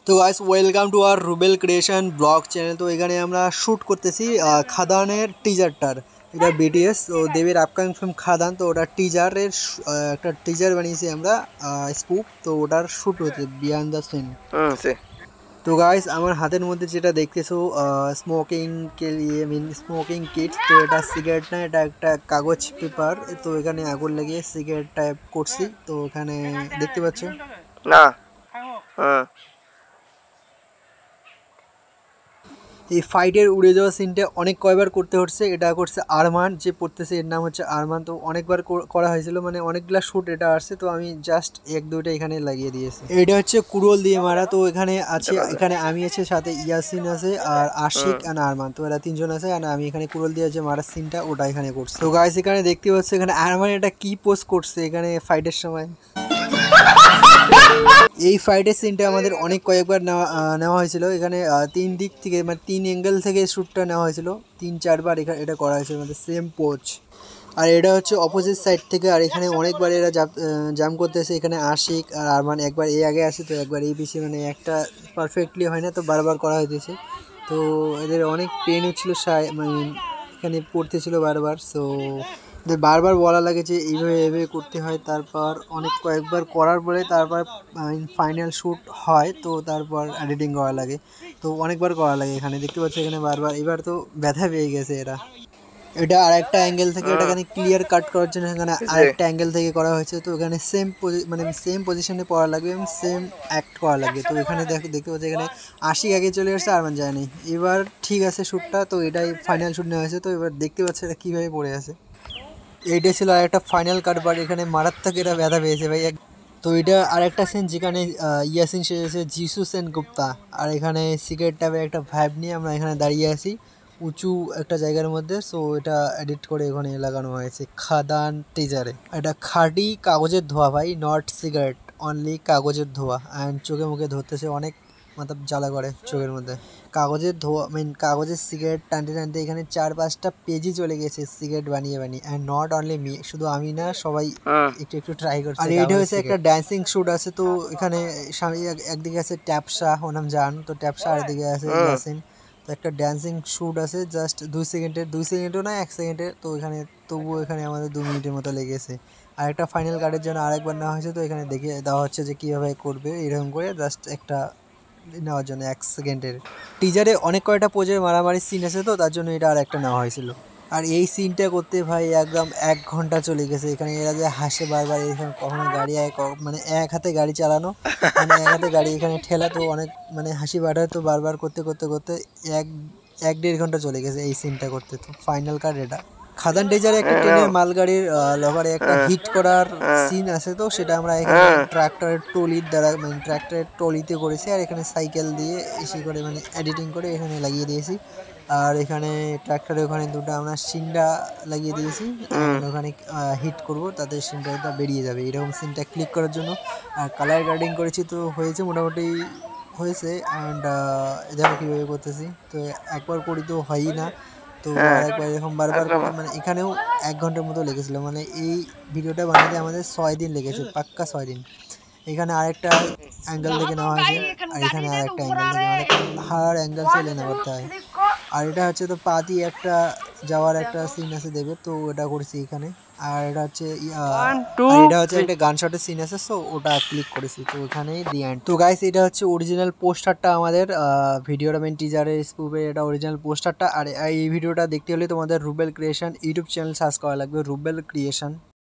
তো guys welcome to our Rubel creation blog channel. তো এখানে আমরা শ্যুট করতেছি খাদানের টিজারটার। এটা বিটিএস তো দেবের আপকামিং ফিল্ম খাদান, তো ওটা টিজারের একটা টিজার বানিয়েছি আমরা স্পুপ। তো ওটার শ্যুট হচ্ছে বিহাইন্ড দ্য সিন। তো গাইস আমার হাতের মধ্যে যেটা দেখতেছো স্মোকিং কে লিয়ে স্মোকিং কিটস। তো এটা সিগারেট না, এটা একটা কাগজ পেপার। তো এখানে আগুন লাগিয়ে সিগারেট টাইপ করছি। তো এখানে দেখতে পাচ্ছ না। এই ফাইটের উড়ে যাওয়া সিনটা অনেক কয়বার করতে হচ্ছে। এটা করছে আরমান, যে পড়তেছে এর নাম হচ্ছে আরমান। তো অনেকবার করা হয়েছিল, মানে অনেকগুলা শ্যুট এটা আসছে। তো আমি জাস্ট এক দুইটা এখানে লাগিয়ে দিয়েছি। এটা হচ্ছে কুড়োল দিয়ে মারা। তো এখানে আছে, এখানে আমি আছে, সাথে ইয়াসিন আছে আর আশিক আর আরমান। তো এরা তিনজন আছে আর আমি এখানে কুড়োল দিয়ে যে মারার সিনটা ওটা এখানে করছি। তো গাইস এখানে দেখতে পাচ্ছি এখানে আরমান এটা কি পোস্ট করছে এখানে ফাইটের সময়। এই ফাইটের সিনটা আমাদের অনেক কয়েকবার নেওয়া হয়েছিল। এখানে তিন দিক থেকে, মানে তিন অ্যাঙ্গেল থেকে শ্যুটটা নেওয়া হয়েছিল, 3-4 বার এখানে এটা করা হয়েছে আমাদের সেম পোজ। আর এটা হচ্ছে অপোজিট সাইড থেকে। আর এখানে অনেকবার এরা জাম করতেছে। এখানে আশিক আর আরমান একবার এই আগে আসে, তো একবার এই পিছিয়ে, মানে একটা পারফেক্টলি হয় না, তো বারবার করা হয়েছে। তো এদের অনেক পেন হচ্ছিলো, মানে এখানে পড়তেছিল বারবার। সো বারবার বলা লাগে যে এইভাবে এভাবে করতে হয়। তারপর অনেক কয়েকবার করার পরে তারপর ফাইনাল শ্যুট হয়। তো তারপর এডিটিং করা লাগে, তো অনেকবার করা লাগে। এখানে দেখতে পাচ্ছি এখানে বারবার। এবার তো ব্যথা পেয়ে গেছে এরা। এটা আরেকটা অ্যাঙ্গেল থেকে, এটা এখানে ক্লিয়ার কাট করার জন্য এখানে আরেকটা অ্যাঙ্গেল থেকে করা হয়েছে। তো এখানে সেম পজিশনে পড়া লাগবে এবং সেম অ্যাক্ট করা লাগবে। তো এখানে দেখতে পাচ্ছি এখানে আশিক আগে চলে আসছে, আরমান যায়নি। এবার ঠিক আছে শ্যুটটা, তো এটাই ফাইনাল শ্যুট নেওয়া হয়েছে। তো এবার দেখতে পাচ্ছি এটা কীভাবে পড়ে আছে। এইটা ছিল আর একটা ফাইনাল কাট, বাট এখানে মারাত্মক এরা ব্যথা পেয়েছে ভাই। তো এটা আরেকটা সিন যেখানে ইয়াসিন সেজেছে যিশু সেন গুপ্তা। আর এখানে সিগারেট টাইপের একটা ভাইব নিয়ে আমরা এখানে দাঁড়িয়ে আছি উঁচু একটা জায়গার মধ্যে। সো এটা এডিট করে এখানে লাগানো হয়েছে খাদান টিজারে। এটা খাঁটি কাগজের ধোয়া ভাই, নট সিগারেট, অনলি কাগজের ধোয়া। অ্যান্ড চোখে মুখে ধরতেছে, অনেক मतलब জ্বালা করে চোখের মধ্যে। কাগজের ধোয়া কাগজের সিগারেট টানতে টানতে এখানে 4-5টা পেজই চলে গেছে সিগারেট বানিয়ে বানিয়ে। অ্যান্ড নট অনলি মি, শুধু আমি না, সবাই একটু একটু ট্রাই করছে। আর এটা হচ্ছে একটা ড্যান্সিং শ্যুট আছে। তো এখানে একদিকে আছে ট্যাপসা, ওর নাম জান, তো ট্যাপসা, আর এদিকে আছে ইয়াসিন। তো একটা ড্যান্সিং শ্যুট আছে জাস্ট 2 সেকেন্ডও না 1 সেকেন্ডের। তো এখানে তবুও এখানে আমাদের 2 মিনিটের মতো লেগেছে। আর একটা ফাইনাল কাটের জন্য আরেকবার নেওয়া হয়েছে। তো এখানে দেখিয়ে দেওয়া হচ্ছে যে কীভাবে করবে, এরকম করে জাস্ট একটা নেওয়ার জন্য 1 সেকেন্ডের। টিজারে অনেক কয়টা পোজের মারামারি সিন আছে, তো তার জন্য এটা আর একটা নেওয়া হয়েছিল। আর এই সিনটা করতে ভাই একদম 1 ঘন্টা চলে গেছে। এখানে এরা যে হাসে বারবার, এখানে কখনো গাড়ি মানে এক হাতে গাড়ি চালানো, মানে এক হাতে গাড়ি এখানে ঠেলা, তো অনেক মানে হাসি পাঠায়। তো বারবার করতে করতে করতে 1-1.5 ঘন্টা চলে গেছে এই সিনটা করতে। তো ফাইনাল কাট এটা। খাদান টিজারে একটা ট্রেনের মালগাড়ির লভারে একটা হিট করার সিন আছে। তো সেটা আমরা এখানে ট্রাক্টরের ট্রলির দ্বারা, মানে ট্রাক্টরের ট্রলিতে করেছি। আর এখানে সাইকেল দিয়ে এসে করে মানে এডিটিং করে এখানে লাগিয়ে দিয়েছি। আর এখানে ট্রাক্টরে ওখানে দুটো আমরা সিনটা লাগিয়ে দিয়েছি। ওখানে হিট করব, তাতে সিনটা বেরিয়ে যাবে। এরকম সিনটা ক্লিক করার জন্য আর কালার গ্রেডিং করেছি। তো হয়েছে মোটামুটি হয়েছে। অ্যান্ড দেখো কীভাবে করতেছি। তো একবার করি তো হয়ই না, তো আরেকবার এরকম বারবার, মানে এখানেও 1 ঘন্টার মতো লেগেছিলো। মানে এই ভিডিওটা বানাতে আমাদের 6 দিন লেগেছে, পাক্কা 6 দিন। এখানে আরেকটা অ্যাঙ্গেল থেকে নেওয়া হয়েছে, আর এখানে আরেকটা অ্যাঙ্গেল থেকে, মানে হার অ্যাঙ্গেল চলে না করতে হয়। আর এটা হচ্ছে তো পা দিয়ে একটা যাওয়ার একটা সিন আছে দেবের, তো ওটা করেছি এখানে। আর এটা হচ্ছে একটা গান শটের সিন আছে, সো ওটা ক্লিক করেছি। তো এখানেই দি এন্ড। তো গাইস এটা হচ্ছে অরিজিনাল পোস্টারটা আমাদের ভিডিওটা, মেন টিজারের স্পুপের এটা অরিজিনাল পোস্টারটা। আর এই ভিডিওটা দেখতে হলে তোমাদের Rubel creation YouTube channel search করা লাগবে, রুবেল ক্রিয়েশন।